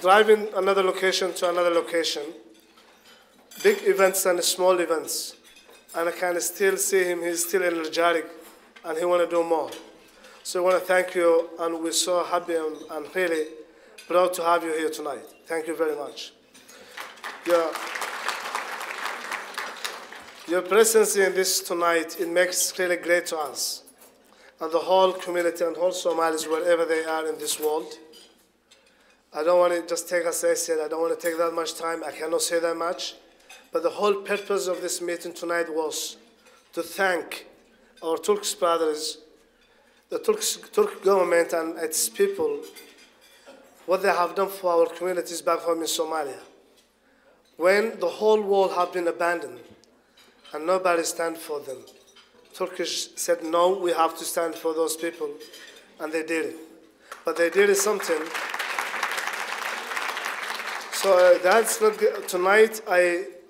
driving another location to another location, big events and small events, and I can still see him, he's still energetic, and he want to do more. So I want to thank you, and we're so happy and really proud to have you here tonight. Thank you very much. Your presence in this tonight, it makes really great to us, and the whole community and whole Somalis, wherever they are in this world. I don't want to just take, as I said, I don't want to take that much time. I cannot say that much. But the whole purpose of this meeting tonight was to thank our Turkish brothers, the Turk government and its people, what they have done for our communities back home in Somalia. When the whole world have been abandoned and nobody stand for them, Turkish said, no, we have to stand for those people, and they did it. But they did something. So that's not good. Tonight,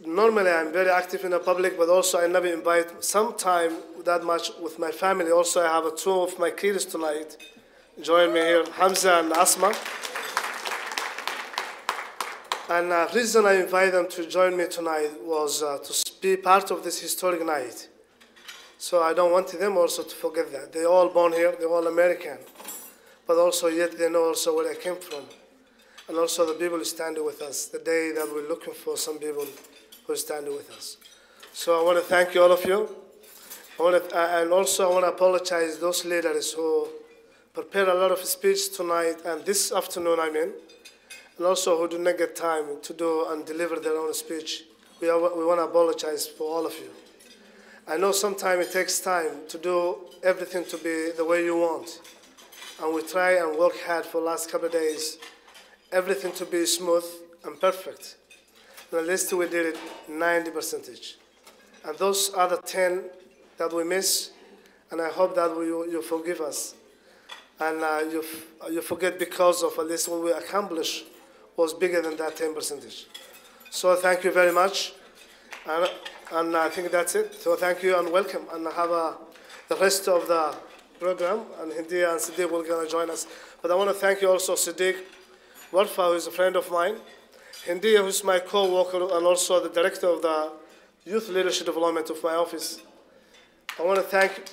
normally I'm very active in the public, but also I never invite some time that much with my family. Also, I have two of my kids tonight. Join me here, Hamza and Asma. And the reason I invite them to join me tonight was to be part of this historic night. So I don't want them also to forget that. They're all born here, they're all American. But also yet they know also where I came from. And also the people who stand with us, the day that we're looking for some people who stand with us. So I want to thank you, all of you. And also I want to apologize to those leaders who prepared a lot of speech tonight and this afternoon, and also who do not get time to do and deliver their own speech. We want to apologize for all of you. I know sometimes it takes time to do everything to be the way you want. And we try and work hard for the last couple of days, everything to be smooth and perfect. And at least we did it 90%. And those other 10 that we miss, and I hope that you forgive us. And you forget because of at least what we accomplished was bigger than that 10%. So thank you very much. And I think that's it. So thank you and welcome. And have the rest of the program. And Hindiya and Siddiq will going to join us. But I want to thank you also, Siddiq Warfa, who is a friend of mine. Hindiya, who is my co-worker and also the director of the Youth Leadership Development of my office. I want to thank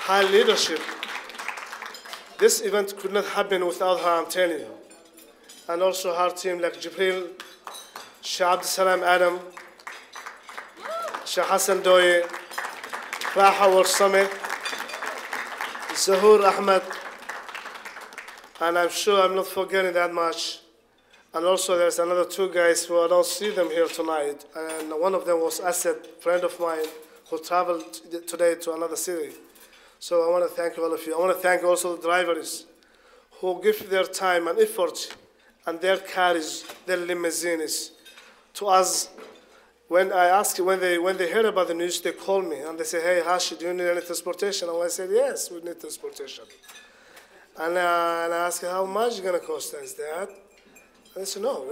her leadership. This event could not happen without her, I'm telling you. And also her team like Jibril, Shah Abdul Salam Adam, Shah Hassan Doye, Raha Warsame, Zahur Ahmed, and I'm sure I'm not forgetting that much. And also there's another two guys who I don't see them here tonight. And one of them was Asad, friend of mine, who traveled today to another city. So I want to thank all of you. I want to thank also the drivers who give their time and effort and their cars, their limousines to us. When I ask, when they hear about the news, they call me and they say, hey, Hashi, do you need any transportation? And I said, yes, we need transportation. And I ask, how much is it going to cost us that? And they said, no,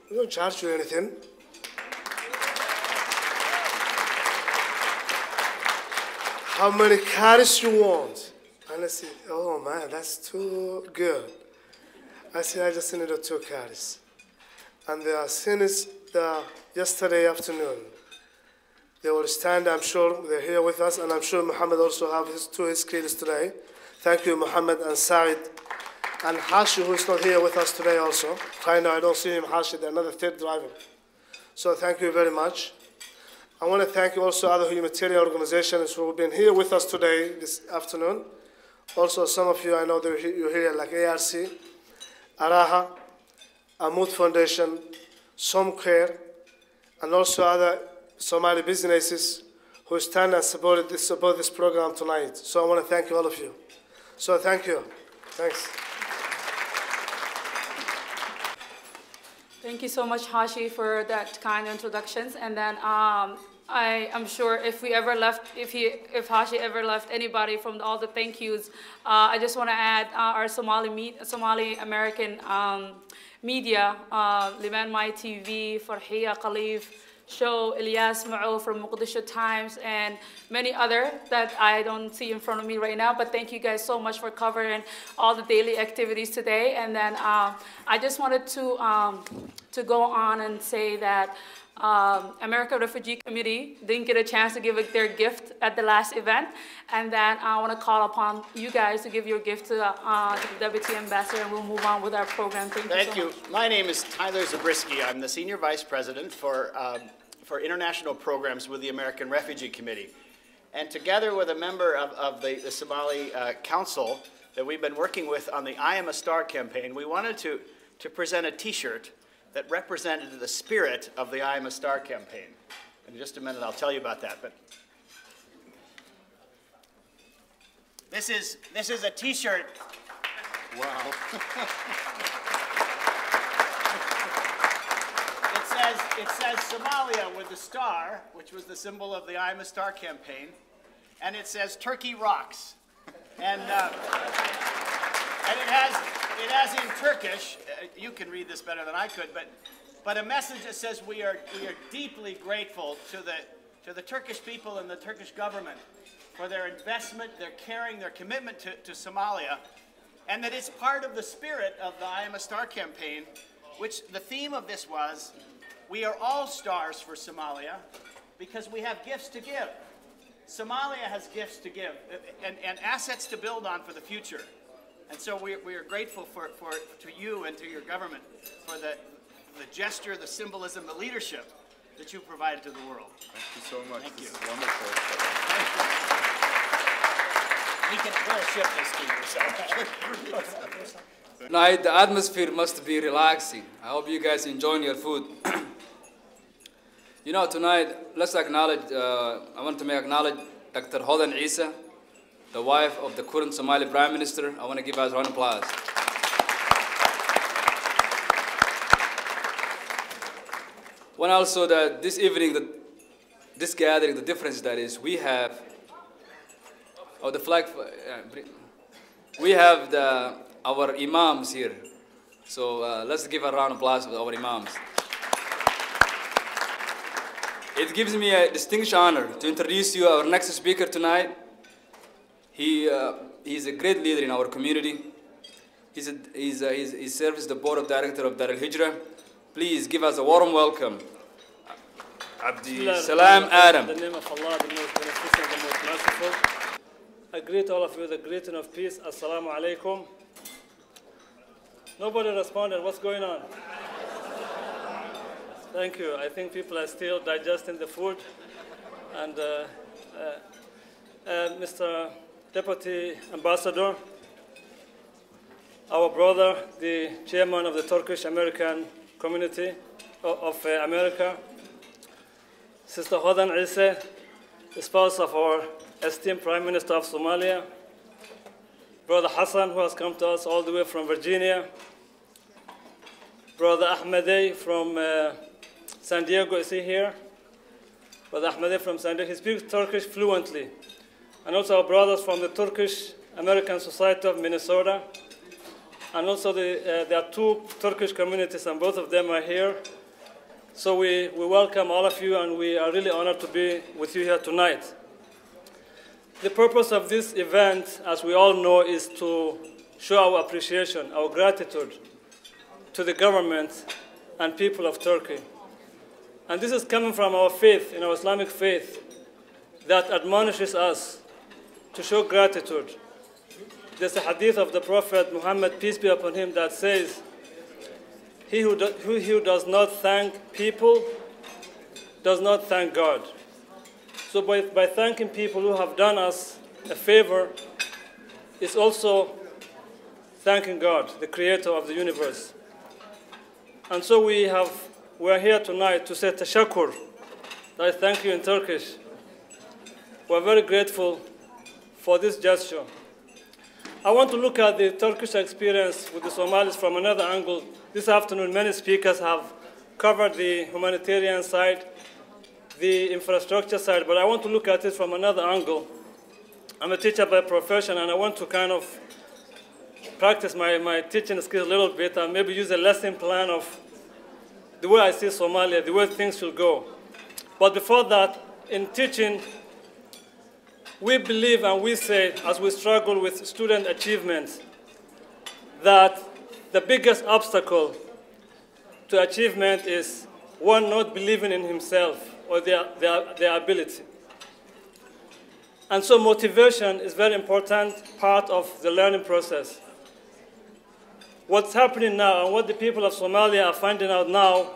we don't charge you anything. How many cars you want? And I said, oh man, that's too good. I said, I just needed 2 cars. And since yesterday afternoon, they will stand, I'm sure, they're here with us, and I'm sure Muhammad also have his kids today. Thank you, Muhammad and Said. And Hashi, who is not here with us today also. Right now, I don't see him, Hashi, another 3rd driver. So thank you very much. I want to thank also other humanitarian organizations who have been here with us today, this afternoon. Also, some of you, I know you're here, like ARC, Araha, Amud Foundation, Somcare, and also other Somali businesses who stand and support this program tonight. So I want to thank all of you. So thank you. Thanks. Thank you so much, Hashi, for that kind introductions. And then I am sure if Hashi ever left anybody from all the thank yous, I just want to add our Somali American media, SOMALIMAITV, Farhiya Khalif, show, Ilyas Ma'o from Mogadishu Times, and many other that I don't see in front of me right now. But thank you guys so much for covering all the daily activities today. And then I just wanted to go on and say that American Refugee Committee didn't get a chance to give their gift at the last event, and then I want to call upon you guys to give your gift to the Deputy Ambassador, and we'll move on with our program. Thank you so much. My name is Tyler Zabriskie. I'm the Senior Vice President for International Programs with the American Refugee Committee. And together with a member of the Somali Council that we've been working with on the I Am a Star campaign, we wanted to present a T-shirt that represented the spirit of the I Am a Star campaign. In just a minute, I'll tell you about that. But this is a T-shirt. Wow. It says Somalia with the star, which was the symbol of the I Am a Star campaign, and it says Turkey rocks, and it has in Turkish. You can read this better than I could, but a message that says we are deeply grateful to the Turkish people and the Turkish government for their investment, their caring, their commitment to Somalia, and that it's part of the spirit of the I Am a Star campaign, which the theme of this was, we are all stars for Somalia because we have gifts to give. Somalia has gifts to give and assets to build on for the future. And so we are grateful to you and to your government for the gesture, the symbolism, the leadership that you provided to the world. Thank you so much. Thank you. This is wonderful. We can ship this to you. Tonight, the atmosphere must be relaxing. I hope you guys enjoy your food. You know, tonight, let's acknowledge, I want to acknowledge Dr. Hodan Isa, the wife of the current Somali Prime Minister. I want to give us a round of applause. One also that this evening, this gathering, the difference that is we have, the flag, we have our imams here. So let's give a round of applause to our imams. It gives me a distinct honor to introduce you our next speaker tonight. He's a great leader in our community. He serves the board of directors of Dar al-Hijra. Please give us a warm welcome. Abdi Salam Adam. In the name of Allah, the most beneficent, the most merciful. I greet all of you with the greeting of peace. Assalamu alaikum. Nobody responded. What's going on? Thank you. I think people are still digesting the food. And Mr. Deputy Ambassador, our brother, the chairman of the Turkish American community of America, Sister Hodan Isa, the spouse of our esteemed Prime Minister of Somalia, Brother Hassan, who has come to us all the way from Virginia, Brother Ahmedey from San Diego, is he here? Brother Ahmedey from San Diego, he speaks Turkish fluently. And also our brothers from the Turkish American Society of Minnesota. And also there are two Turkish communities, and both of them are here. So we welcome all of you, and we are really honored to be with you here tonight. The purpose of this event, as we all know, is to show our appreciation, our gratitude to the government and people of Turkey. And this is coming from our faith, in our Islamic faith, that admonishes us to show gratitude. There's a hadith of the Prophet Muhammad, peace be upon him, that says, he who does not thank people does not thank God. So by thanking people who have done us a favor, it's also thanking God, the creator of the universe. And so we're here tonight to say tashakkur. I thank you in Turkish. We're very grateful for this gesture. I want to look at the Turkish experience with the Somalis from another angle. This afternoon, many speakers have covered the humanitarian side, the infrastructure side, but I want to look at it from another angle. I'm a teacher by profession, and I want to kind of practice my teaching skills a little bit and maybe use a lesson plan of the way I see Somalia, the way things should go. But before that, in teaching, we believe and we say, as we struggle with student achievements, that the biggest obstacle to achievement is one not believing in himself or their ability. And so motivation is a very important part of the learning process. What's happening now and what the people of Somalia are finding out now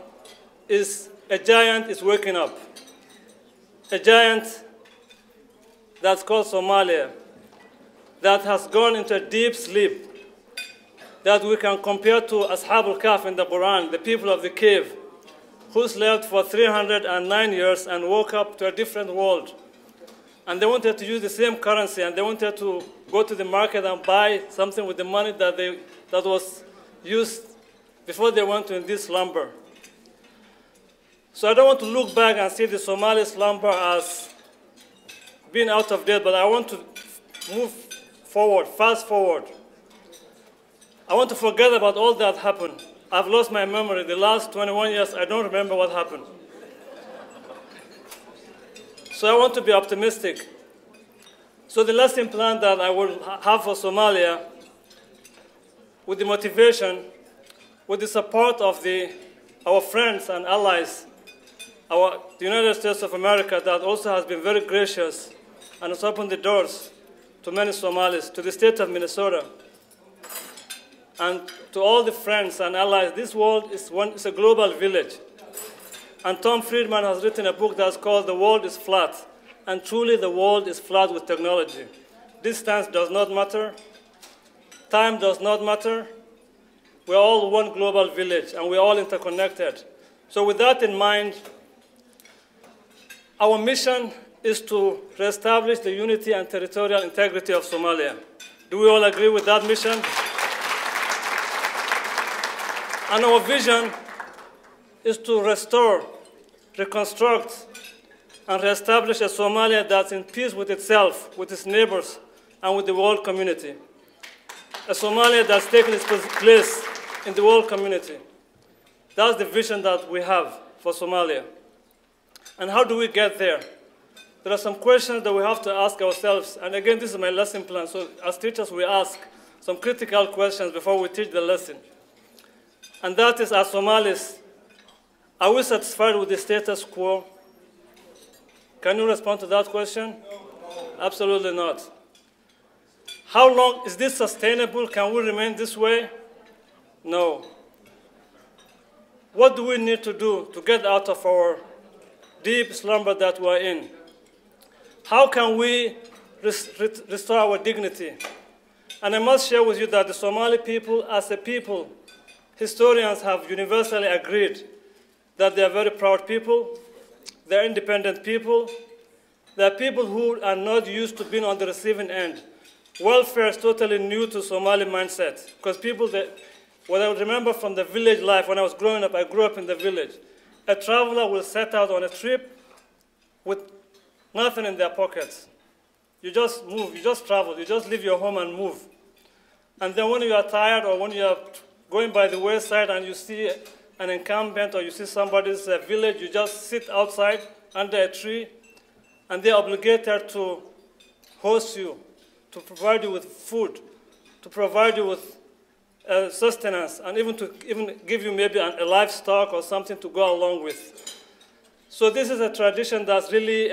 is a giant is waking up. A giant that's called Somalia, that has gone into a deep sleep, that we can compare to Ashab al-Kahf in the Quran, the people of the cave, who slept for 309 years and woke up to a different world. And they wanted to use the same currency, and they wanted to go to the market and buy something with the money that was used before they went into this slumber. So I don't want to look back and see the Somali slumber as being out of date, but I want to move forward, fast forward. I want to forget about all that happened. I've lost my memory. The last 21 years, I don't remember what happened. So I want to be optimistic. So the lesson plan that I will have for Somalia, with the motivation, with the support of our friends and allies, the United States of America, that also has been very gracious and has opened the doors to many Somalis, to the state of Minnesota, and to all the friends and allies. This world is a global village. And Tom Friedman has written a book that's called The World is Flat. And truly the world is flat with technology. Distance does not matter. Time does not matter. We're all one global village, and we're all interconnected. So with that in mind, our mission is to reestablish the unity and territorial integrity of Somalia. Do we all agree with that mission? And our vision is to restore, reconstruct, and reestablish a Somalia that's in peace with itself, with its neighbors, and with the world community. A Somalia that's taken its place in the world community. That's the vision that we have for Somalia. And how do we get there? There are some questions that we have to ask ourselves. And again, this is my lesson plan. So as teachers, we ask some critical questions before we teach the lesson. And that is, as Somalis, are we satisfied with the status quo? Can you respond to that question? No. Absolutely not. How long is this sustainable? Can we remain this way? No. What do we need to do to get out of our deep slumber that we're in? How can we restore our dignity? And I must share with you that the Somali people, as a people, historians have universally agreed that they are very proud people, they're independent people, they're people who are not used to being on the receiving end. Welfare is totally new to Somali mindset, because people what I remember from the village life, when I was growing up, I grew up in the village. A traveler will set out on a trip with nothing in their pockets. You just move, you just travel, you just leave your home and move. And then when you are tired or when you are going by the wayside and you see an encampment or you see somebody's village, you just sit outside under a tree, and they're obligated to host you, to provide you with food, to provide you with sustenance, and even give you maybe a livestock or something to go along with. So this is a tradition that's really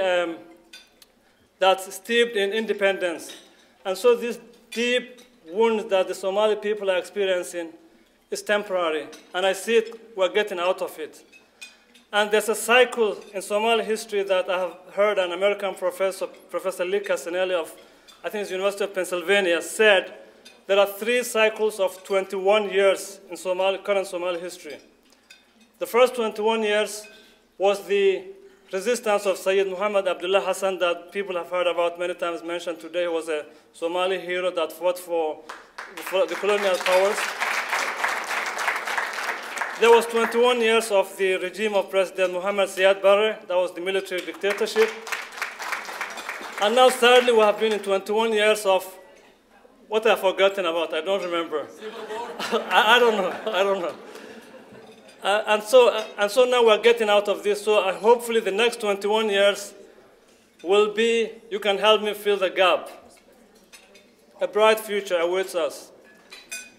that's steeped in independence. And so this deep wound that the Somali people are experiencing is temporary, and I see we're getting out of it. And there's a cycle in Somali history that I have heard an American professor, Professor Lee Casanelli of, I think it's University of Pennsylvania, said there are 3 cycles of 21 years in current Somali history. The first 21 years was the resistance of Sayyid Muhammad Abdullah Hassan that people have heard about many times mentioned today. He was a Somali hero that fought for the colonial powers. There was 21 years of the regime of President Muhammad Ziyad Barre. That was the military dictatorship. And now, sadly, we have been in 21 years of what I've forgotten about. I don't remember. I don't know. And so now we're getting out of this. So hopefully the next 21 years will be, you can help me fill the gap. A bright future awaits us.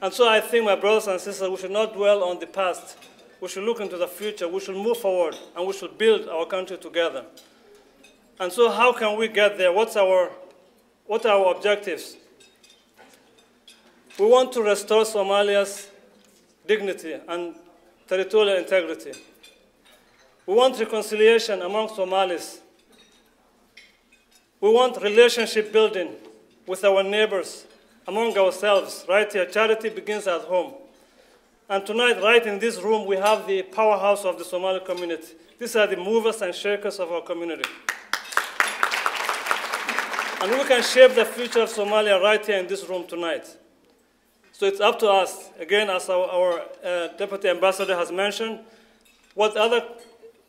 And so I think, my brothers and sisters, we should not dwell on the past. We should look into the future. We should move forward, and we should build our country together. And so how can we get there? What are our objectives? We want to restore Somalia's dignity and territorial integrity. We want reconciliation among Somalis. We want relationship building with our neighbors, among ourselves. Right here, charity begins at home. And tonight, right in this room, we have the powerhouse of the Somali community. These are the movers and shakers of our community. And we can shape the future of Somalia right here in this room tonight. So it's up to us, again, as our Deputy Ambassador has mentioned, what other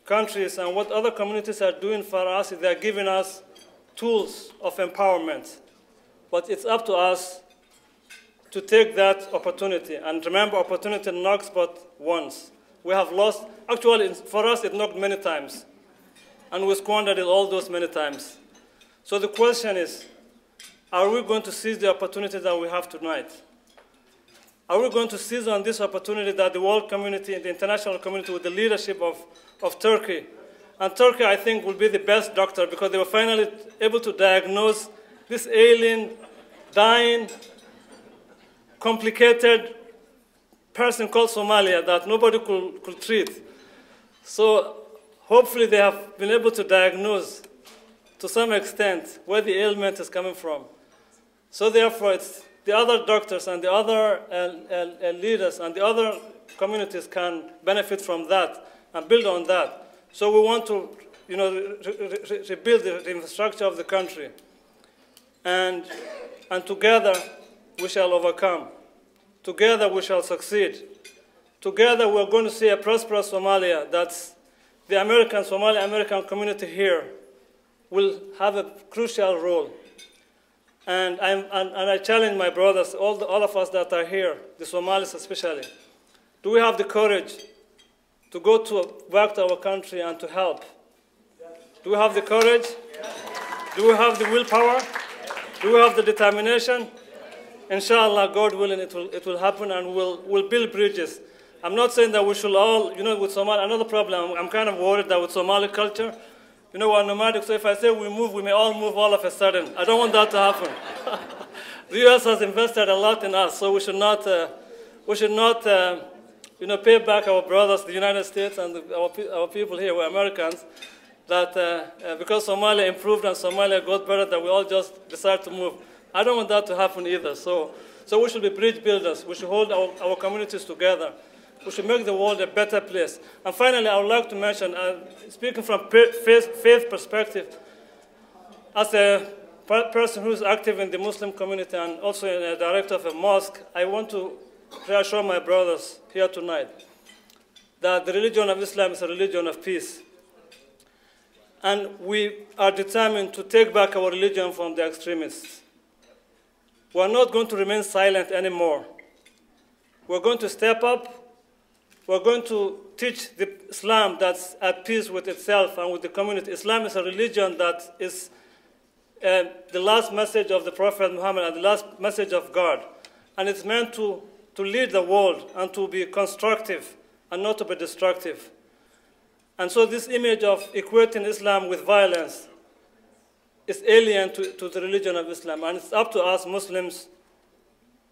countries and what other communities are doing for us. They are giving us tools of empowerment. But it's up to us to take that opportunity. And remember, opportunity knocks but once. We have lost, actually, for us, it knocked many times. And we squandered it all those many times. So the question is, are we going to seize the opportunity that we have tonight? Are we going to seize on this opportunity that the world community, the international community, with the leadership of Turkey? And Turkey, I think, will be the best doctor because they were finally able to diagnose this alien, dying, complicated person called Somalia that nobody could treat. So hopefully they have been able to diagnose to some extent where the ailment is coming from. So therefore, it's the other doctors and the other leaders and the other communities can benefit from that and build on that. So we want to, rebuild the infrastructure of the country. And together we shall overcome. Together we shall succeed. Together we're going to see a prosperous Somalia that's the Somali-American community here will have a crucial role. And I challenge my brothers, all of us that are here, the Somalis especially, do we have the courage to go back to our country and to help? Do we have the courage? Do we have the willpower? Do we have the determination? Inshallah, God willing, it will happen, and we'll build bridges. I'm not saying that we should all, with Somali, another problem, I'm kind of worried that with Somali culture, we're nomadic, so if I say we move, we may all move all of a sudden. I don't want that to happen. The U.S. has invested a lot in us, so we should not pay back our brothers, the United States, and our people here, we're Americans, that because Somalia improved and Somalia got better, that we all just decide to move. I don't want that to happen either. So we should be bridge builders. We should hold our communities together. We should make the world a better place. And finally, I would like to mention, speaking from faith perspective, as a person who is active in the Muslim community and also a director of a mosque, I want to reassure my brothers here tonight that the religion of Islam is a religion of peace. And we are determined to take back our religion from the extremists. We are not going to remain silent anymore. We're going to step up. We're going to teach the Islam that's at peace with itself and with the community. Islam is a religion that is the last message of the Prophet Muhammad and the last message of God. And it's meant to lead the world and to be constructive and not to be destructive. And so this image of equating Islam with violence is alien to the religion of Islam. And it's up to us Muslims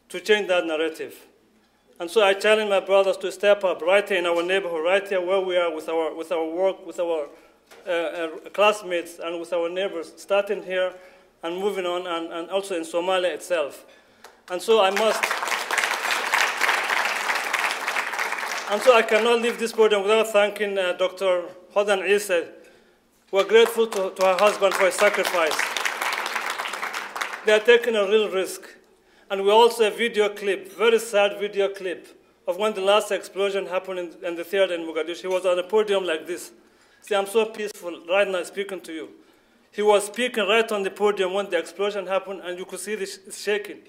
to change that narrative. And so I challenge my brothers to step up right here in our neighborhood, right here where we are with our work, with our classmates and with our neighbors, starting here and moving on, and also in Somalia itself. And so I cannot leave this podium without thanking Dr. Hodan Isa. We're grateful to her husband for his sacrifice. They are taking a real risk. And we also have a video clip, very sad video clip, of when the last explosion happened in the theater in Mogadishu. He was on a podium like this. See, I'm so peaceful right now speaking to you. He was speaking right on the podium when the explosion happened, and you could see this shaking.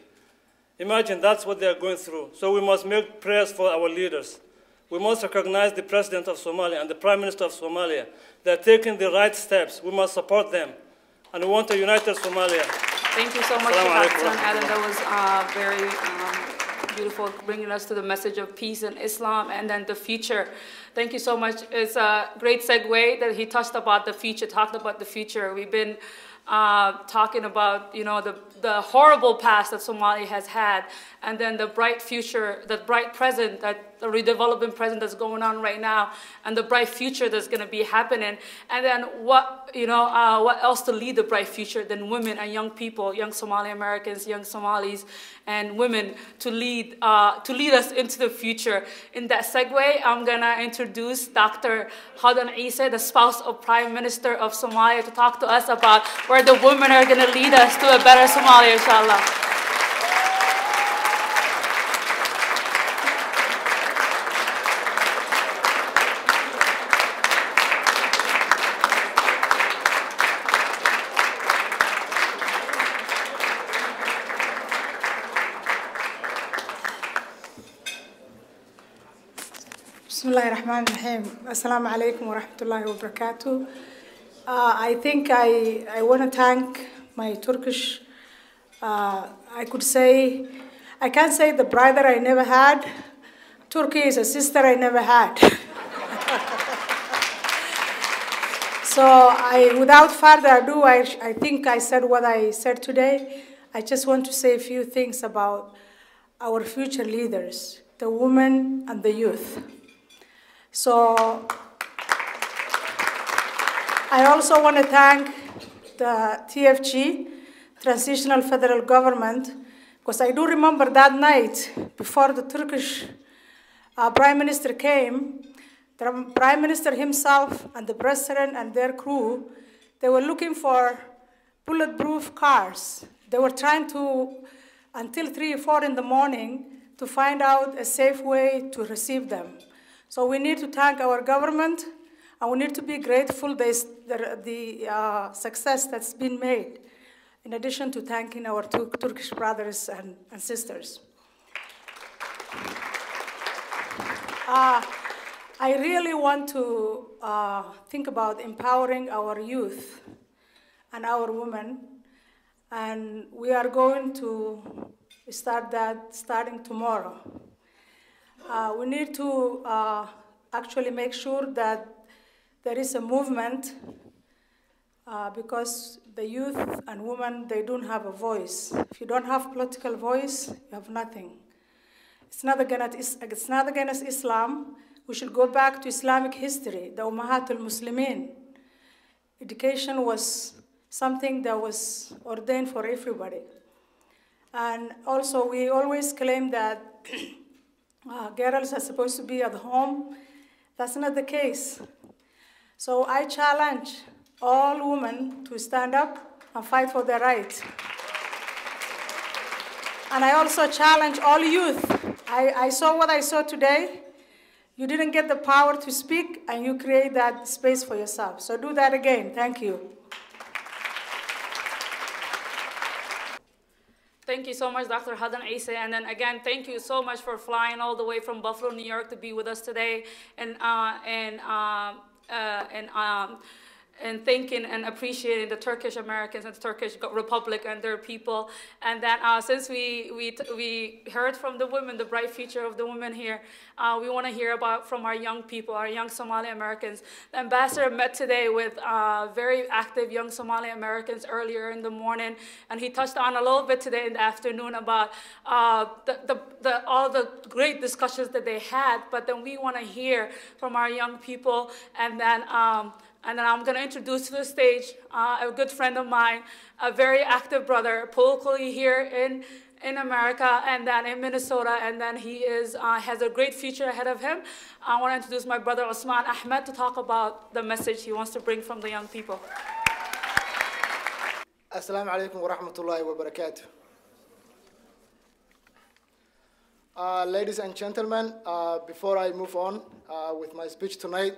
Imagine that's what they are going through. So we must make prayers for our leaders. We must recognize the President of Somalia and the Prime Minister of Somalia. They're taking the right steps. We must support them. And we want a united Somalia. Thank you so much for that, Adam. That was very beautiful, bringing us to the message of peace in Islam and then the future. Thank you so much. It's a great segue that he touched about the future, talked about the future. We've been talking about, you know, the horrible past that Somalia has had, and then the bright future, the bright present, that the redevelopment present that's going on right now, and the bright future that's going to be happening. And then what, you know, what else to lead the bright future than women and young people, young Somali Americans, young Somalis, and women to lead us into the future. In that segue, I'm going to introduce Dr. Hadan Isa, the spouse of Prime Minister of Somalia, to talk to us about where the women are going to lead us to a better Somalia, inshallah. Bismillahirrahmanirrahim. Assalamu alaikum wa rahmatullahi wa barakatuh. I think I want to thank my Turkish, I can't say the brother I never had. Turkey is a sister I never had. So without further ado, I think I said what I said today. I just want to say a few things about our future leaders, the women and the youth. So I also want to thank the TFG, Transitional Federal Government, because I do remember that night before the Turkish Prime Minister came, the Prime Minister himself and the President and their crew, they were looking for bulletproof cars. They were trying to, until 3 or 4 in the morning, to find out a safe way to receive them. So we need to thank our government, and we need to be grateful for the success that's been made, in addition to thanking our Turkish brothers and sisters. I really want to think about empowering our youth and our women, and we are going to start that starting tomorrow. We need to actually make sure that there is a movement because the youth and women, they don't have a voice. If you don't have political voice, you have nothing. It's not against Islam. We should go back to Islamic history, the Ummahat al-Muslimin. Education was something that was ordained for everybody. And also, we always claim that girls are supposed to be at home. That's not the case. So I challenge all women to stand up and fight for their rights. And I also challenge all youth. I saw what I saw today. You didn't get the power to speak, and you create that space for yourself. So do that again. Thank you. Thank you so much, Dr. Hadan Isa. And then again, thank you so much for flying all the way from Buffalo, New York to be with us today and thanking and appreciating the Turkish Americans and the Turkish Republic and their people. And then since we heard from the women, the bright future of the women here, we want to hear about from our young people, our young Somali Americans. The ambassador met today with very active young Somali Americans earlier in the morning, and he touched on a little bit today in the afternoon about all the great discussions that they had. But then we want to hear from our young people, and then I'm going to introduce to the stage a good friend of mine, a very active brother, politically here in America, and then in Minnesota, and then he has a great future ahead of him. I want to introduce my brother Osman Ahmed to talk about the message he wants to bring from the young people. Assalamu alaikum wa rahmatullahi wa barakatuh. Ladies and gentlemen, before I move on with my speech tonight,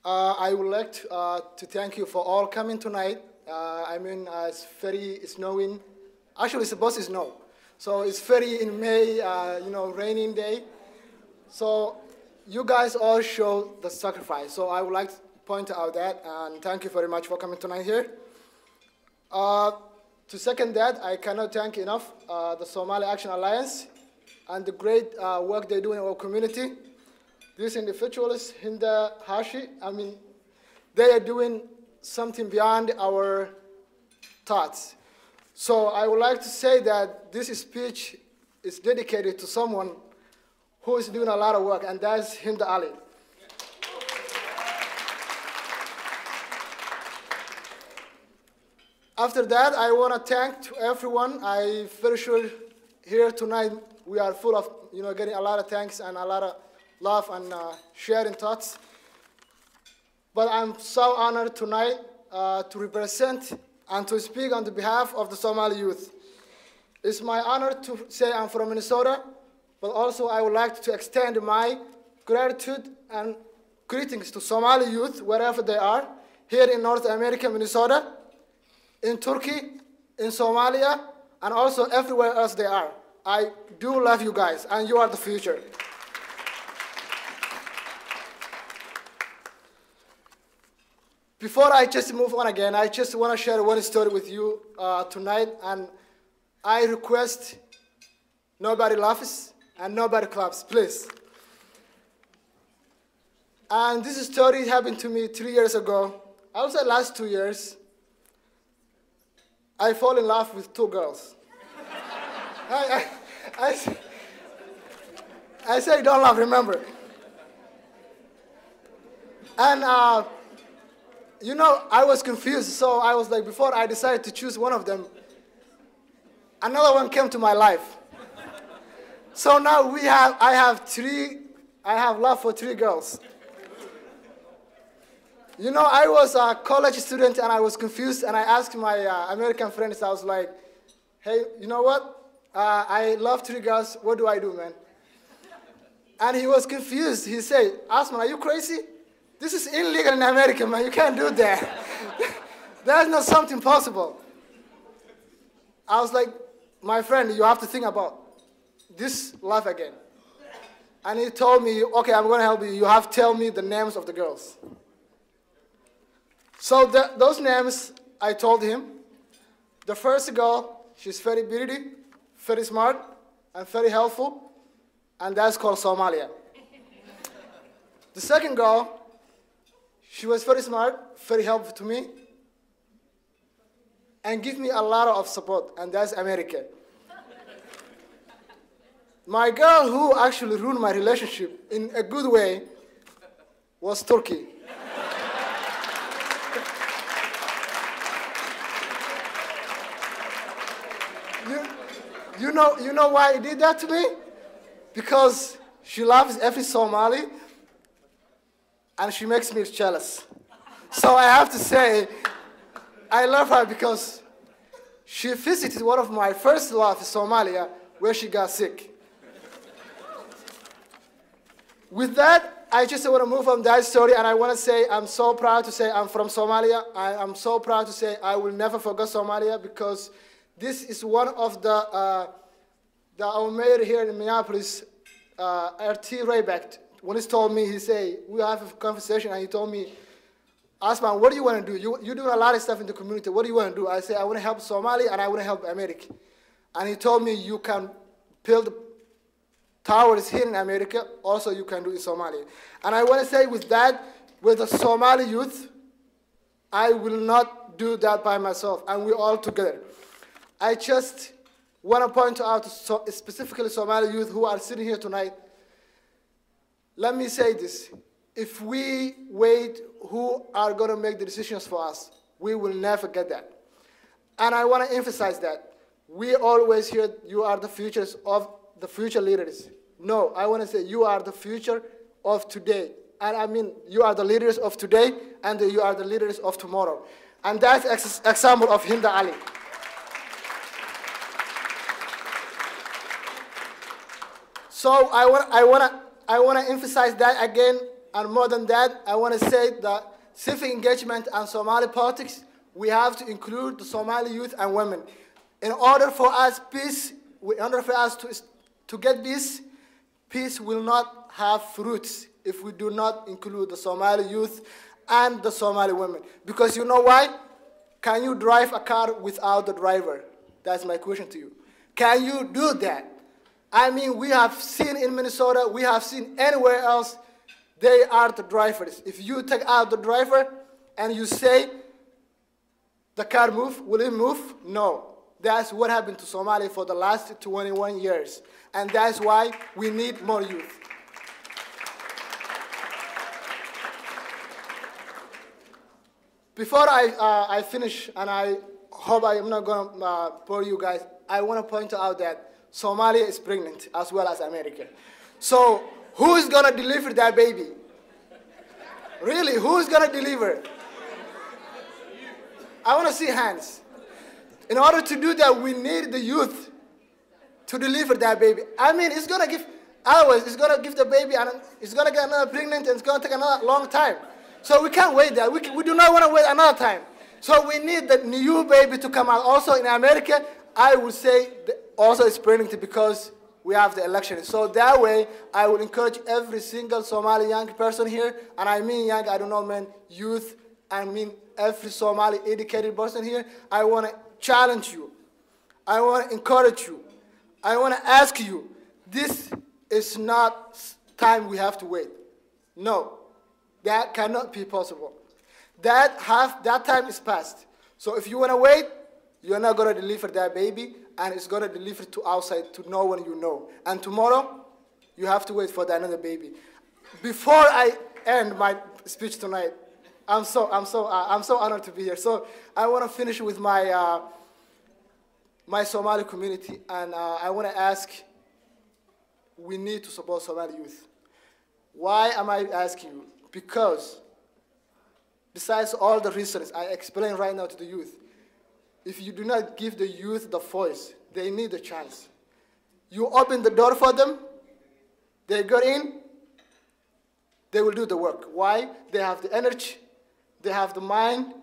I would like to thank you for all coming tonight. I mean, it's very snowing. Actually, it's supposed to snow. So it's very in May, raining day. So you guys all show the sacrifice. So I would like to point out that, and thank you very much for coming tonight here. To second that, I cannot thank enough the Somali Action Alliance and the great work they do in our community. These individuals, Hinda, Hashi, I mean, they are doing something beyond our thoughts. So I would like to say that this speech is dedicated to someone who is doing a lot of work, and that's Hinda Ali. After that, I want to thank to everyone. I'm very sure here tonight we are full of, getting a lot of thanks and a lot of love and sharing thoughts. But I'm so honored tonight to represent and to speak on the behalf of the Somali youth. It's my honor to say I'm from Minnesota, but also I would like to extend my gratitude and greetings to Somali youth wherever they are, here in North America, Minnesota, in Turkey, in Somalia, and also everywhere else they are. I do love you guys, and you are the future. Before I just move on again, I just want to share one story with you tonight, and I request nobody laughs and nobody claps, please. And this story happened to me 3 years ago. I would say last 2 years. I fall in love with 2 girls. I say don't laugh, remember. And I was confused, so I was like, before I decided to choose one of them, another one came to my life. So now I have love for 3 girls. I was a college student and I was confused, and I asked my American friends, I was like, hey, you know what? I love 3 girls, what do I do, man? And he was confused. He said, Asman, are you crazy? This is illegal in America, man, you can't do that. That's not something possible. I was like, my friend, you have to think about this love again. And he told me, okay, I'm going to help you. You have to tell me the names of the girls. So those names, I told him. The first girl, she's very pretty, very smart, and very helpful, and that's called Somalia. The second girl, she was very smart, very helpful to me, and give me a lot of support, and that's America. My girl who actually ruined my relationship in a good way was Turkey. You know why he did that to me? Because she loves every Somali, and she makes me jealous. So I have to say, I love her because she visited one of my first loves in Somalia, where she got sick. With that, I just want to move on that story, and I want to say I'm so proud to say I'm from Somalia. I'm so proud to say I will never forget Somalia, because this is one of our mayor here in Minneapolis, R.T. Rayback. When he told me, he said, we have a conversation, and he told me, Asman, what do you want to do? You're doing a lot of stuff in the community. What do you want to do? I said, I want to help Somalia, and I want to help America. And he told me, you can build towers here in America, also you can do in Somalia. And I want to say with that, with the Somali youth, I will not do that by myself, and we're all together. I just want to point out specifically Somali youth who are sitting here tonight. Let me say this. If we wait who are going to make the decisions for us, we will never get that. And I want to emphasize that. We always hear you are the futures of the future leaders. No, I want to say you are the future of today. And I mean, you are the leaders of today, and you are the leaders of tomorrow. And that's an example of Hinda Ali. So I want to emphasize that again, and more than that, I want to say that civic engagement and Somali politics, we have to include the Somali youth and women. In order for us to get peace will not have fruits if we do not include the Somali youth and the Somali women. Because you know why? Can you drive a car without the driver? That's my question to you. Can you do that? I mean, we have seen in Minnesota, we have seen anywhere else, they are the drivers. If you take out the driver and you say, the car move, will it move? No. That's what happened to Somalia for the last 21 years. And that's why we need more youth. Before I finish, and I hope I'm not going to bore you guys, I want to point out that Somalia is pregnant as well as America. So who is going to deliver that baby? Really, who is going to deliver? I want to see hands. In order to do that, we need the youth to deliver that baby. I mean, it's going to give, otherwise, it's going to give the baby, and it's going to get another pregnant, and it's going to take another long time. So we can't wait that. We do not want to wait another time. So we need the new baby to come out. Also in America, I would say also it's pregnant because we have the election. So that way, I would encourage every single Somali young person here, and I mean young, I do not mean youth, I mean every Somali educated person here. I want to challenge you. I want to encourage you. I want to ask you, this is not time we have to wait. No, that cannot be possible. That time is past. So if you want to wait, you're not going to deliver that baby, and it's going to deliver to outside, to no one you know. And tomorrow, you have to wait for that another baby. Before I end my speech tonight, I'm so honored to be here. So I want to finish with my my Somali community, and I want to ask, we need to support Somali youth. Why am I asking you? Because besides all the reasons I explain right now to the youth, if you do not give the youth the voice, they need a chance. You open the door for them, they go in, they will do the work. Why? They have the energy, they have the mind.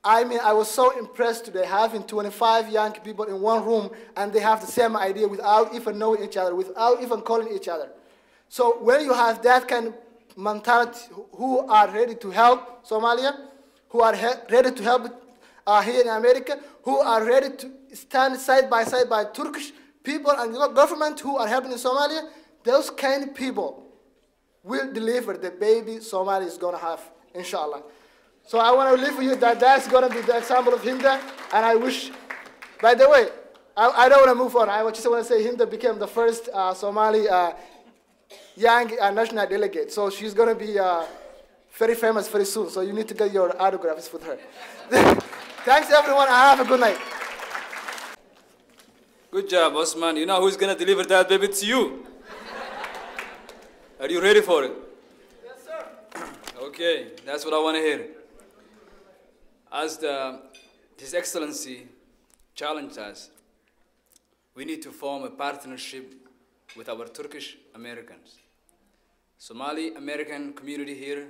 I mean, I was so impressed today having 25 young people in one room, and they have the same idea without even knowing each other, without even calling each other. So when you have that kind of mentality, who are ready to help Somalia, who are ready to help here in America, who are ready to stand side by Turkish people and government who are helping in Somalia, those kind of people will deliver the baby Somalia is going to have, inshallah. So I want to leave with you that that's going to be the example of Hinda, and I wish, by the way, I don't want to move on. I just want to say Hinda became the first Somali young national delegate. So she's going to be very famous very soon. So you need to get your autographs with her. Thanks, everyone. Have a good night. Good job, Osman. You know who's going to deliver that baby? It's you. Are you ready for it? Yes, sir. Okay, that's what I want to hear. As His Excellency challenged us, we need to form a partnership with our Turkish Americans. Somali American community here,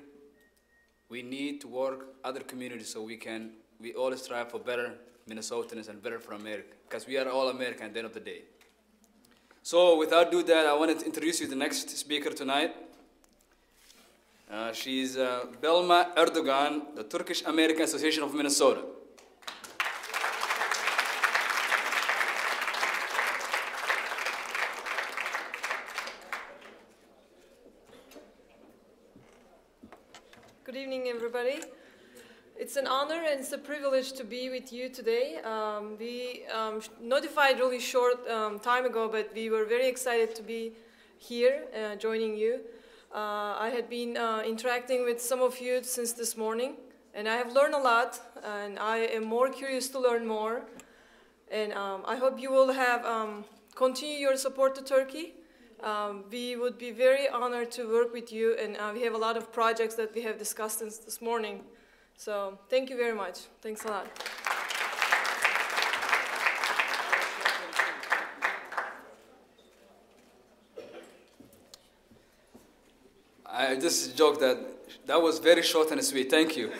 we need to work other communities so we all strive for better Minnesotans and better for America, because we are all American at the end of the day. So without doing that, I wanted to introduce you to the next speaker tonight. She's Belma Erdogan, the Turkish American Association of Minnesota. Good evening, everybody. It's an honor and it's a privilege to be with you today. We notified really short time ago, but we were very excited to be here joining you. I had been interacting with some of you since this morning, and I have learned a lot, and I am more curious to learn more. And I hope you will have continue your support to Turkey. We would be very honored to work with you, and we have a lot of projects that we have discussed this morning. So thank you very much. Thanks a lot. I just joked that was very short and sweet. Thank you.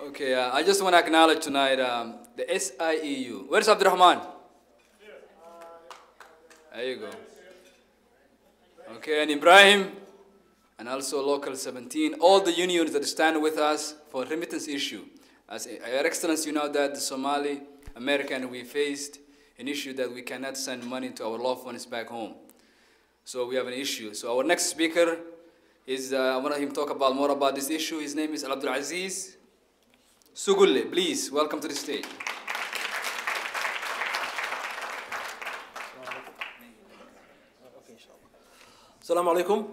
Okay, I just want to acknowledge tonight the SIEU. Where's Abdurrahman? There you go. Okay, and Ibrahim, and also Local 17, all the unions that stand with us for remittance issue. As Your Excellency, you know that the Somali American, we faced an issue that we cannot send money to our loved ones back home. So we have an issue. So our next speaker is, I want him to talk about more about this issue. His name is Abdul Aziz Sugulle. Please, welcome to the stage. Assalamu alaikum.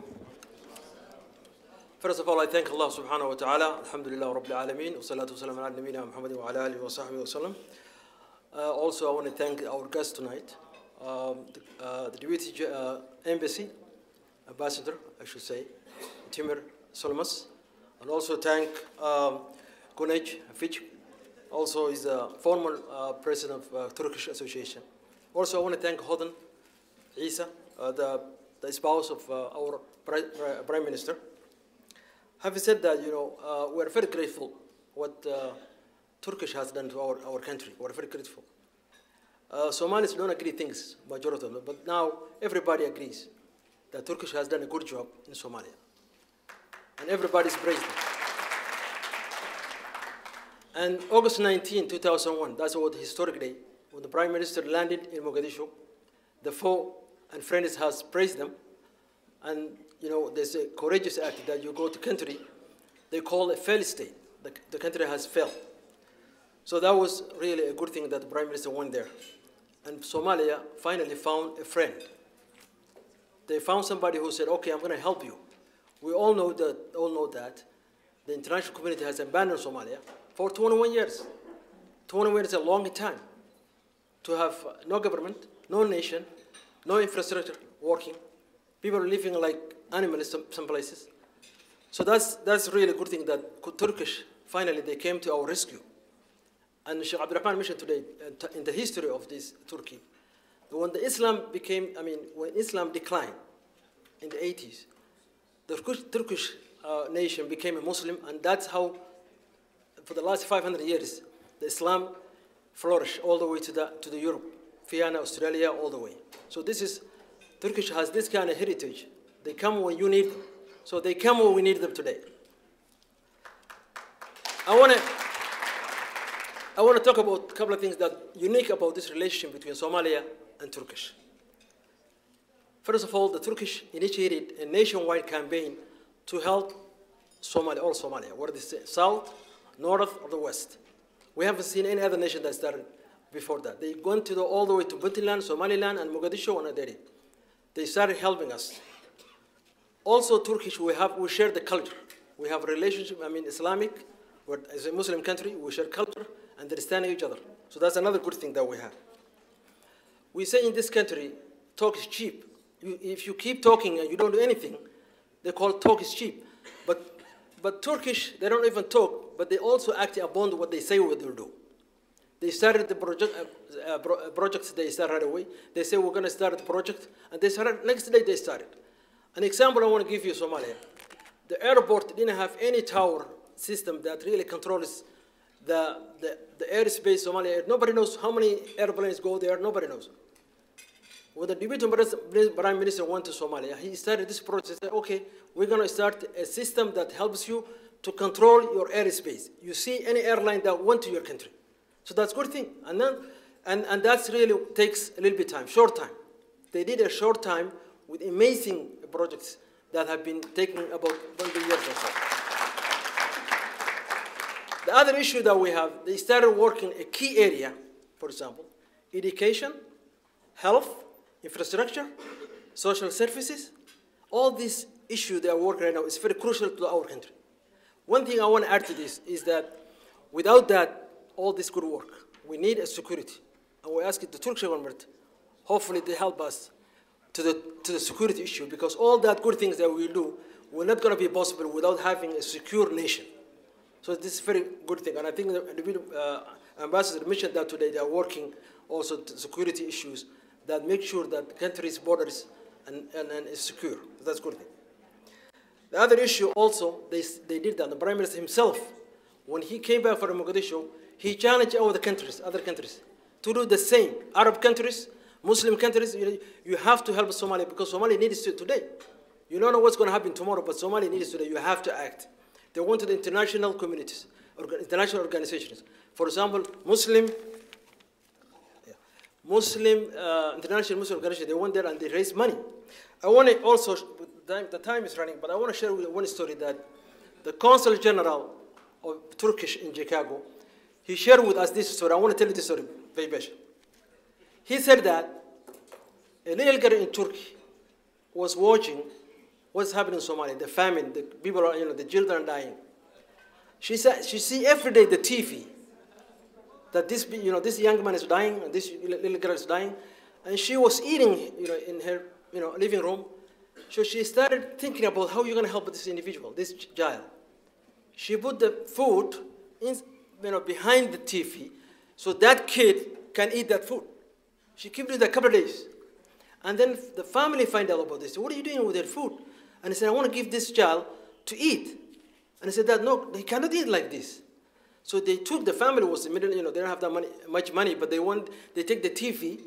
First of all, I thank Allah subhanahu wa ta'ala. Alhamdulillah Rabbil Alameen. Wa salatu wa salam ala nabina Muhammad wa ala alihi wa sahbihi wa sallam. Also, I want to thank our guest tonight, the Deputy Embassy Ambassador, I should say, Timur Solomos, and also thank Gunej Fitch, also is the former president of Turkish Association. Also, I want to thank Hodan Isa, the spouse of our Prime Minister. Having said that, we are very grateful what Turkish has done to our country. We are very grateful. Somalis don't agree things, majority of them, but now everybody agrees that Turkish has done a good job in Somalia. And everybody's praised them. And August 19, 2001, that's what historic day, when the Prime Minister landed in Mogadishu, the foe and friends has praised them. And there's a courageous act that you go to country, they call a failed state. The country has failed. So that was really a good thing that the Prime Minister went there. And Somalia finally found a friend. They found somebody who said, okay, I'm going to help you. We all know that the international community has abandoned Somalia for 21 years. 21 years is a long time to have no government, no nation, no infrastructure working. People are living like animals some places. So that's really a good thing that Turkish, finally, they came to our rescue. And Sheikh Abdurrahman mentioned today, in the history of this Turkey, when when Islam declined in the 80s, the Turkish nation became a Muslim, and that's how, for the last 500 years, the Islam flourished all the way to the Europe, Vienna, Australia, all the way. So Turkish has this kind of heritage. They come when you need them. So they come when we need them today. I want to talk about a couple of things that are unique about this relationship between Somalia and Turkish. First of all, the Turkish initiated a nationwide campaign to help all Somalia, whether it's south, north, or the west. We haven't seen any other nation that started before that. They went all the way to Puntland, Somaliland, and Mogadishu, and Aderi. They started helping us. Also, Turkish, we share the culture. We have a relationship, Islamic, as a Muslim country, we share culture and understanding each other. So that's another good thing that we have. We say in this country, talk is cheap. If you keep talking and you don't do anything, they call talk is cheap. But Turkish, they don't even talk, but they also act upon what they say what they'll do. They started the projects, they started right away. They say, we're going to start the project, and they started, next day they started. An example I want to give you, Somalia. The airport didn't have any tower system that really controls the airspace Somalia. Nobody knows how many airplanes go there, nobody knows. When the Deputy Prime Minister went to Somalia, he started this project. He said, okay, we're going to start a system that helps you to control your airspace. You see any airline that went to your country. So that's a good thing. And that really takes a little bit of time, short time. They did a short time with amazing projects that have been taking about 20 years or so. The other issue that we have, they started working a key area, for example, education, health, infrastructure, social services. All these issues they are working right now is very crucial to our country. One thing I want to add to this is that without that, all this could work. We need a security. And we ask the Turkish government, hopefully they help us to the security issue, because all that good things that we do will not going to be possible without having a secure nation. So this is a very good thing. And I think the ambassador mentioned that today. They are working also to security issues that make sure that the country's borders and is secure. That's a good thing. The other issue also, they did that. The Prime Minister himself, when he came back from Mogadishu, he challenged all the countries, other countries, to do the same. Arab countries, Muslim countries, you have to help Somalia, because Somalia needs it today. You don't know what's going to happen tomorrow, but Somalia needs today. You have to act. They went to the international communities, international organizations. For example, international Muslim organization, they went there and they raised money. I want to also, the time is running, but I want to share with you one story that the Consul General of Turkish in Chicago, he shared with us this story. I want to tell you this story, very patient. He said that a little girl in Turkey was watching what's happening in Somalia, the famine, the people are, the children are dying. She said she see every day the TV that this young man is dying and this little girl is dying, and she was eating in her living room. So she started thinking about how you're going to help this individual, this child. She put the food in, behind the TV, so that kid can eat that food. She kept doing that a couple of days, and then the family find out about this. What are you doing with their food? And he said, I want to give this child to eat. And I said, Dad, no, they cannot eat like this. So they took, the family was in the middle, they don't have that much money, but they take the TV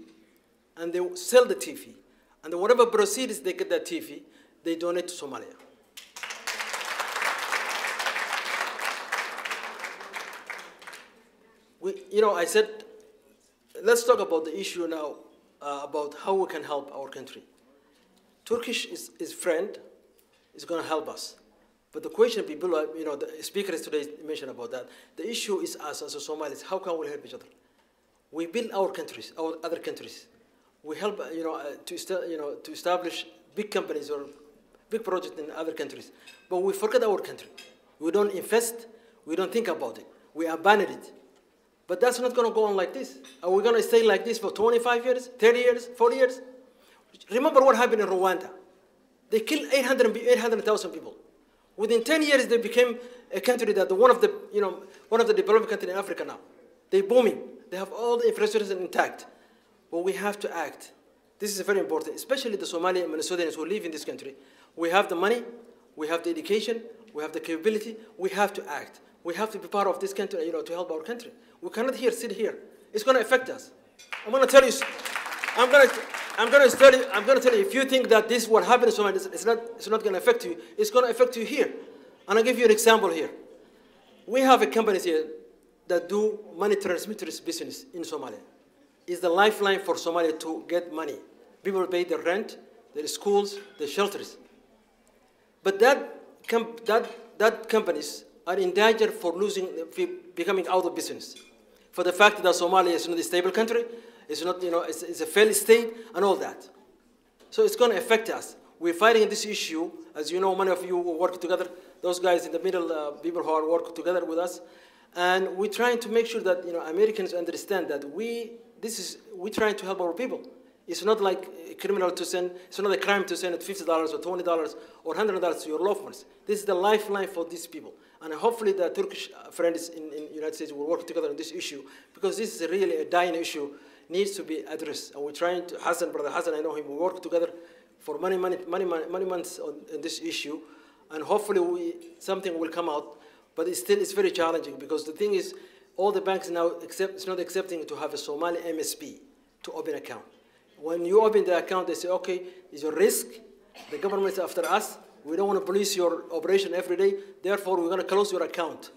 and they sell the TV. And then whatever proceeds they get that TV, they donate to Somalia. I said, let's talk about the issue now about how we can help our country. Turkish is friend, is going to help us. But the question people, the speakers today mentioned about that. The issue is us as Somalis. How can we help each other? We build our countries, our other countries. We help, to establish big companies or big projects in other countries. But we forget our country. We don't invest. We don't think about it. We abandon it. But that's not going to go on like this. Are we going to stay like this for 25 years, 30 years, 40 years? Remember what happened in Rwanda. They killed 800,000 people. Within 10 years, they became a country that one of the developed countries in Africa now. They're booming. They have all the infrastructure intact. But we have to act. This is very important, especially the Somali and Minnesotans who live in this country. We have the money, we have the education, we have the capability. We have to act. We have to be part of this country, to help our country. We cannot sit here. It's going to affect us. I'm going to tell you. I'm going to tell you, if you think that this what happened in Somalia it's not going to affect you, it's going to affect you here. And I'll give you an example here. We have a company here that do money transmitters business in Somalia. It's the lifeline for Somalia to get money. People pay their rent, their schools, their shelters. But that companies are in danger for becoming out of business. For the fact that Somalia is not a stable country, it's not, it's a failed state and all that. So it's going to affect us. We're fighting this issue. As you know, many of you work together. Those guys in the middle, people who are working together with us. And we're trying to make sure that, Americans understand that we're trying to help our people. It's not like a criminal to send, it's not a crime to send $50 or $20 or $100 to your loved ones. This is the lifeline for these people. And hopefully the Turkish friends in the United States will work together on this issue, because this is really a dying issue, needs to be addressed. And we're trying to, Brother Hassan, I know him, we work together for many months on this issue. And hopefully something will come out. But it's very challenging, because the thing is, all the banks now it's not accepting to have a Somali MSP to open an account. When you open the account, they say, okay, it's a risk. The government is after us. We don't want to police your operation every day. Therefore, we're going to close your account.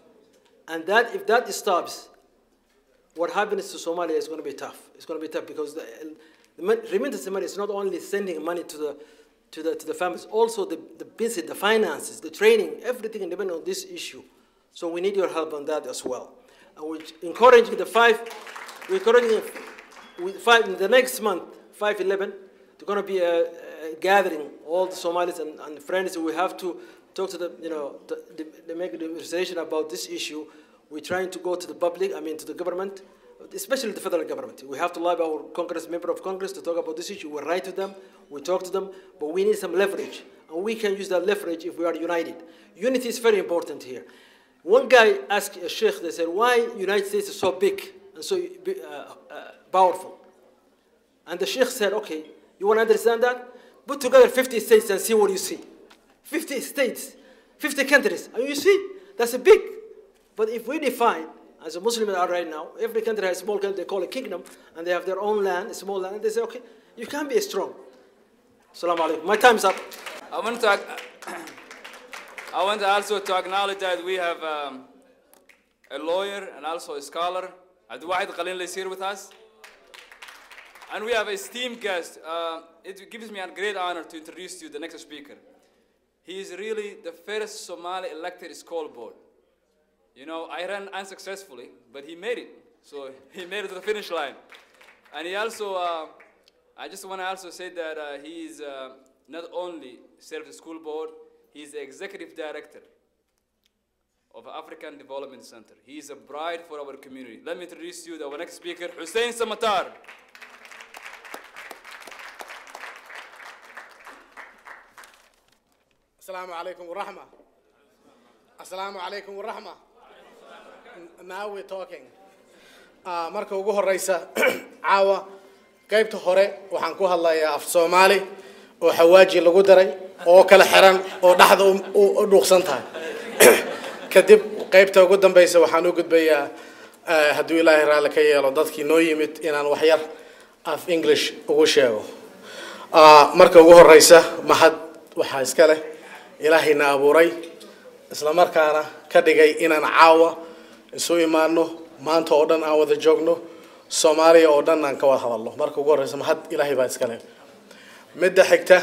And if that stops, what happens to Somalia is going to be tough. It's going to be tough, because the remittance money is not only sending money to the families, also the business, the finances, the training, everything depends on this issue. So we need your help on that as well. And we're encouraging in the next month, 5/11, there's going to be a gathering, all the Somalis and friends. We have to talk to they make a demonstration about this issue. We're trying to go to the public, to the government, especially the federal government. We have to lobby our member of Congress to talk about this issue. We write to them, we talk to them, but we need some leverage. And we can use that leverage if we are united. Unity is very important here. One guy asked a sheikh, they said, why United States is so big and so powerful? And the sheikh said, okay, you want to understand that? Put together 50 states and see what you see. 50 states, 50 countries, and you see, that's a big. But if we define, as a Muslim are right now, every country has a small country, they call a kingdom, and they have their own land, a small land, and they say, okay, you can't be strong. Assalamu alaikum. My time's up. I want also to acknowledge that we have a lawyer and also a scholar. Abdulwahid Khalil is here with us. And we have a esteemed guest. It gives me a great honor to introduce to you the next speaker. He is really the first Somali elected school board. You know, I ran unsuccessfully, but he made it. So he made it to the finish line. And he also, I just want to also say that he is not only served the school board, he is the executive director of African Development Center. He is a pride for our community. Let me introduce you to our next speaker, Hussein Samatar. Assalamu alaikum wa rahmah. Assalamu alaikum wa rahmah. Now we're talking. Marka ugu horeysa caawa qaybta hore waxaan ku hadlayaa af Soomaali oo xawaaji lagu daray oo kala xiran oo dhaxda u dhuuqsan tahay. Kadib qaybta ugu dambaysa waxaan u gudbayaa hadduu Ilaahay raali ka yeelo dadkii noo yimid inaan wax yar af English ugu sheego. Marka ugu horeysa mahad waxa iska leh Ilaahayna abuuray isla markaana ka dhigay inaan caawa isu imaano maanta oo dhan aan wada joogno Soomaaliya oo dhan aan ka wada hadalno marka ugu horeysa mahad Ilaahay baa iska leh midda xigta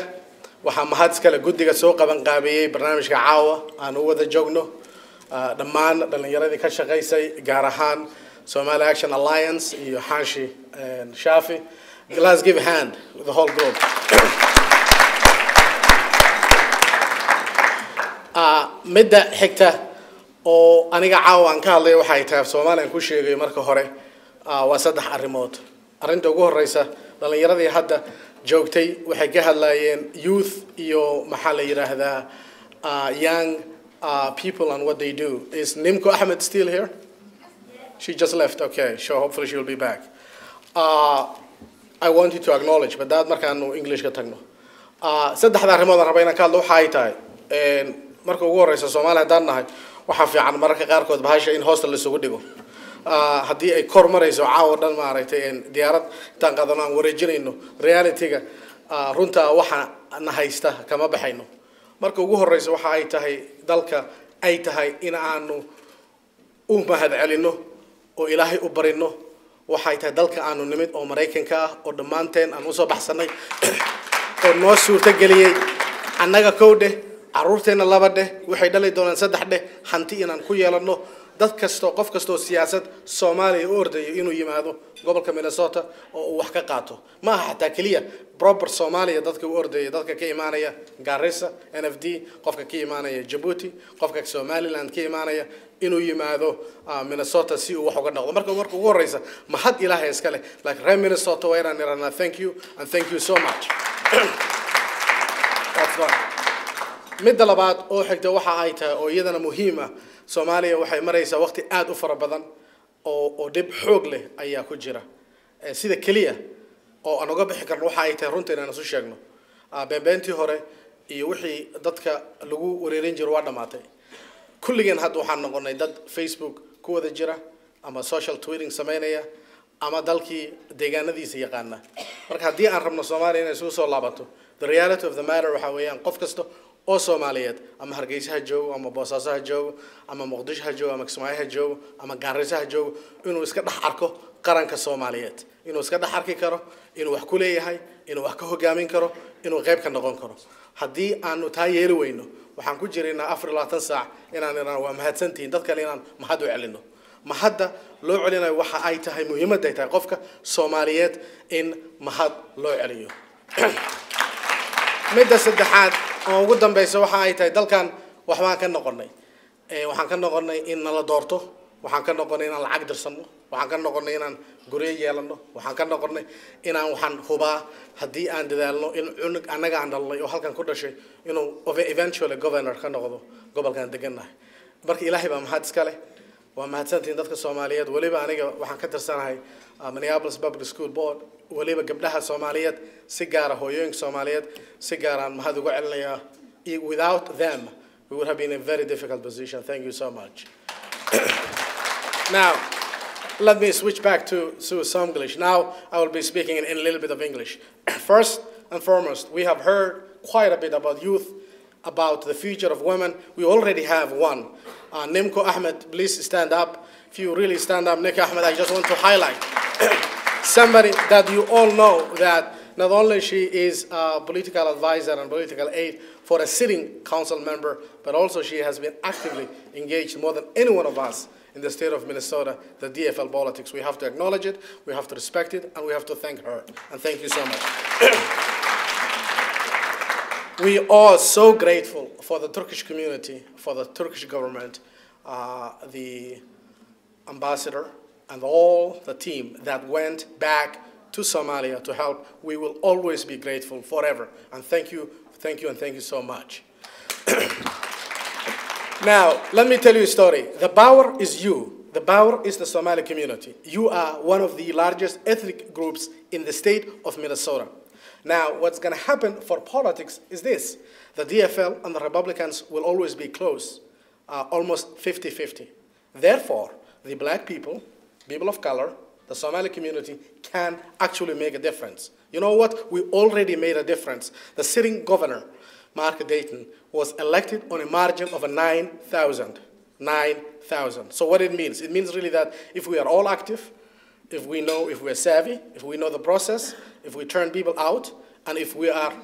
waxa mahad iska leh guddiga soo qaban qaabiyay barnaamijka caawa aan u wada joogno dhammaan dhalinyaradii ka shaqeysay gaar ahaan Somali Action Alliance iyo Xanshi and Shafi. Let's give a hand to the whole group. Midda xigta oo aniga caawa aan ka hadlay waxay tahay Soomaaliyan ku sheegay marka hore waa saddex arrimood. Arrinta ugu horeysa dhalinyaradii hadda joogtay waxay ka hadlayeen youth iyo maxaa la yiraahdaa young people and what they do. Is Nimko Ahmed still here? She just left. Okay, sure. Hopefully she will be back. I want you to acknowledge, but that markaanu English ka tagno. Saddexda arrimood aan rabay inaan ka hadlo waxay tahay marka ugu horeysa Soomaaliya hadaan nahay waxa fiican mararka qaarkood bahasha in hoosta la isugu dhigo haddii ay kor marayso caawa dhan maaragtay diyaarad intaan qaadano aan wareejinayno reality-ga runta waxa na haysta kama baxayno marka ugu horeysa waxa ay tahay dalka ay tahay in aanu u mahad celino oo Ilaahay u barino waxa ay tahay dalka aanu nimid oo Mareykanka ah oo dhamaanteen aan u soo baxsanay oo noo suurta galiyay annaga kowde caruurteena laba dheh waxay dhalay doonaan saddex dheh hanti inaan ku yeelano dad kasto qof kasto siyaasad Soomaaliya u ordayo inuu yimaado gobolka Minnesota oo wax ka qaato ma aha xataa kaliya proper Soomaaliya dadka u ordaya dadka ka imaanaya Garissa NFD qofka ka imaanaya Djibouti qofka Somaliland ka imaanaya inuu yimaado Minnesota si uu wax uga noqdo marka ugu horeysa mahad Ilaahay iska leh like reer Minnesota waa inaan irana thank you and thank you so much. That's right. midda labaad oo xigta waxa ay tahay oo iyadana muhiim ah Soomaaliya waxay maraysaa waqti aad u fara badan oo dib xoog leh ayaa ku jira sida kaliya oo aan uga bixi karno waxa ay tahay runtii inaan isu sheegno beenbeentii hore iyo wixii dadka lagu wareerin jiray waa dhamaatay kulligeen hadda waxaan noqonay dad Facebook ku wada jira ama social tweeting sameynaya ama dalkii deegaanadiisa yaqaana marka haddii aan rabno Soomaaliya inay soo laabato the reality of the matter waxa weeyaan qof kasto oo Soomaaliyeed ama Hargeysa ha joogo ama Boosaaso ha joogo ama Muqdisho ha joogo ama Kismaayo ha joogo ama Garissa ha joogo inuu iska dhax arko qaranka Soomaaliyeed inuu iska dhax arki karo inuu wax ku leeyahay inuu wax ka hogaamin karo inuu qayb ka noqon karo haddii aanu taa yeeli weyno waxaan ku jireynaa 24 saac inaan waa mahadsantiin dad kale inaan mahad u celino mahadda loo celinayo waxa ay tahay muhiimadda ay tahay qofka Soomaaliyeed in mahad loo celiyo midda saddexaad oo ugu dambaysa waxa ay tahay dalkan waxbaan ka noqonay waxaan ka noqonay in la doorto waxaan ka noqonay inaan lacag dirsano waxaan ka noqonay inaan guryo yeelano waxaan ka noqonay inaan waxaan hubaa haddii aan dadaalno in cunug annaga aan dhalnay oo halkan ku dhashay inuu eventually governor ka noqdo gobolkan degannahay marka Ilaahay baa mahad iska leh waa mahadsantiin dadka Soomaaliyeed waliba aniga waxaan ka tirsanahay Minneapolis Public School Board waliba gabdhaha Soomaaliyeed si gaar ah hooyooyinka Soomaaliyeed si gaar ah mahad ugu celinayaa without them we would have been in a very difficult position thank you so much. Now let me switch back to some English. Now I will be speaking in a little bit of English. First and foremost, we have heard quite a bit about youth, about the future of women. We already have one. Nimko Ahmed, please stand up. If you really stand up, Nimko Ahmed, I just want to highlight somebody that you all know, that not only she is a political advisor and political aide for a sitting council member, but also she has been actively engaged more than any one of us in the state of Minnesota, the DFL politics. We have to acknowledge it, we have to respect it, and we have to thank her. And thank you so much. We are so grateful for the Turkish community, for the Turkish government, the ambassador, and all the team that went back to Somalia to help. We will always be grateful forever. And thank you, and thank you so much. Now, let me tell you a story. The power is you. The power is the Somali community. You are one of the largest ethnic groups in the state of Minnesota. Now, what's going to happen for politics is this. The DFL and the Republicans will always be close, almost 50-50. Therefore, the black people, people of color, the Somali community can actually make a difference. You know what? We already made a difference. The sitting governor, Mark Dayton, was elected on a margin of 9,000. 9,000. So what it means really that if we are all active, if we're savvy, if we know the process, if we turn people out, and if we have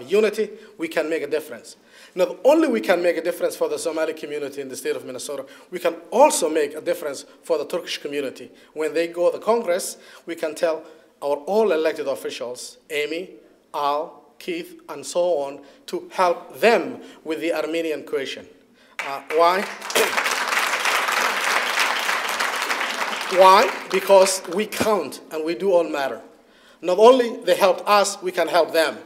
unity, we can make a difference. Not only we can make a difference for the Somali community in the state of Minnesota, we can also make a difference for the Turkish community. When they go to Congress, we can tell our all elected officials, Amy, Al, Keith, and so on, to help them with the Armenian question. Why? Why? Because we count and we do all matter. Not only they helped us, we can help them.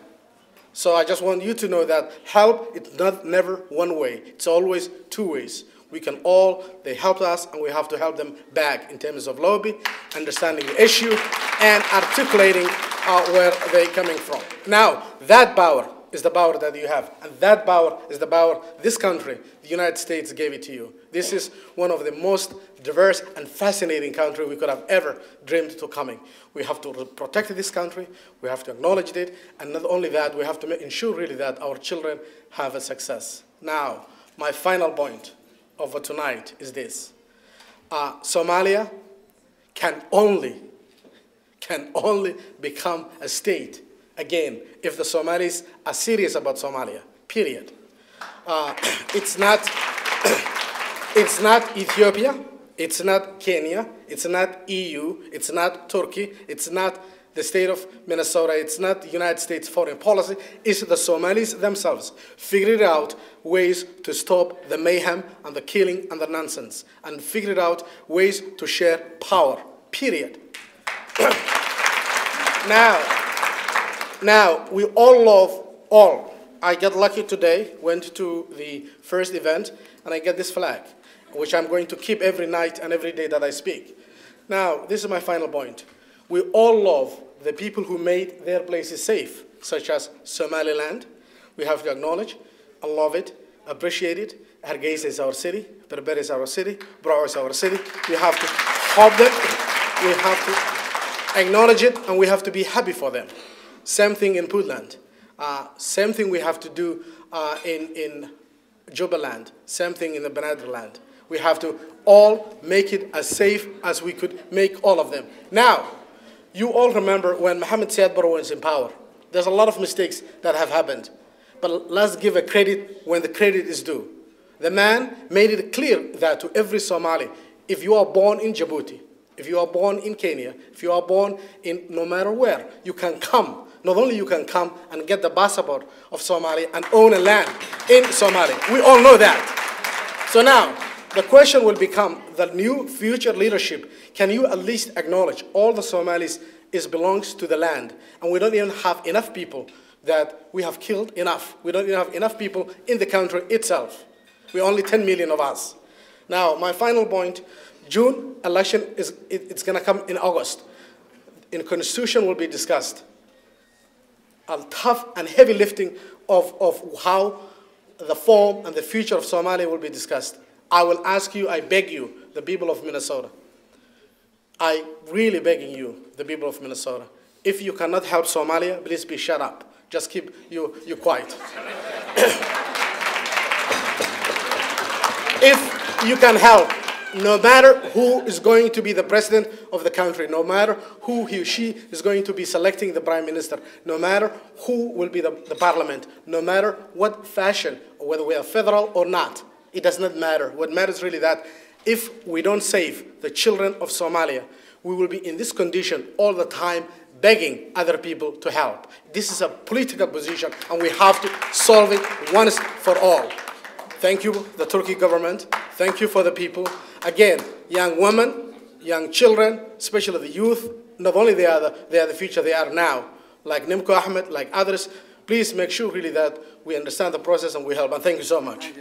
So I just want you to know that help is never one way. It's always two ways. We can all, they helped us, and we have to help them back in terms of lobby, understanding the issue, and articulating where they're coming from. Now, that power is the power that you have, and that power is the power this country, the United States, gave it to you. This is one of the most diverse and fascinating countries we could have ever dreamed to coming. We have to protect this country, we have to acknowledge it, and not only that, we have to ensure really that our children have a success. Now, my final point of tonight is this. Somalia can only become a state, again, if the Somalis are serious about Somalia, period. It's not Ethiopia, it's not Kenya, it's not EU, it's not Turkey, it's not the state of Minnesota, it's not the United States foreign policy, it's the Somalis themselves figuring out ways to stop the mayhem and the killing and the nonsense, and figuring out ways to share power, period. Now, we all love all. I got lucky today, went to the first event, and I get this flag, which I'm going to keep every night and every day that I speak. Now, this is my final point. We all love the people who made their places safe, such as Somaliland. We have to acknowledge and love it, appreciate it. Hargeisa is our city, Berbera is our city, Bravo is our city. We have to hope them, we have to acknowledge it, and we have to be happy for them. Same thing in Puntland. Same thing we have to do in Jubaland. Same thing in the Benedraland. We have to all make it as safe as we could make all of them. Now, you all remember when Mohammed Siad Barre was in power. There's a lot of mistakes that have happened. But let's give a credit when the credit is due. The man made it clear that to every Somali, if you are born in Djibouti, if you are born in Kenya, if you are born in no matter where, you can come. Not only you can come and get the passport of Somalia and own a land in Somalia. We all know that. So now, the question will become the new future leadership. Can you at least acknowledge all the Somalis belongs to the land? And we don't even have enough people that we have killed enough. We don't even have enough people in the country itself. We're only 10 million of us. Now, my final point, June election, it's going to come in August. In Constitution will be discussed. A tough and heavy lifting of how the form and the future of Somalia will be discussed. I will ask you, I beg you, the people of Minnesota. I really begging you, the people of Minnesota. If you cannot help Somalia, please be shut up. Just keep you quiet. If you can help, no matter who is going to be the president of the country, no matter who he or she is going to be selecting the prime minister, no matter who will be the parliament, no matter what fashion, or whether we are federal or not, it does not matter. What matters really that if we don't save the children of Somalia, we will be in this condition all the time, begging other people to help. This is a political position, and we have to solve it once for all. Thank you, the Turkey government. Thank you for the people. Again, young women, young children, especially the youth, not only they are the future, they are now. Like Nimko Ahmed, like others, please make sure really that we understand the process and we help. And thank you so much.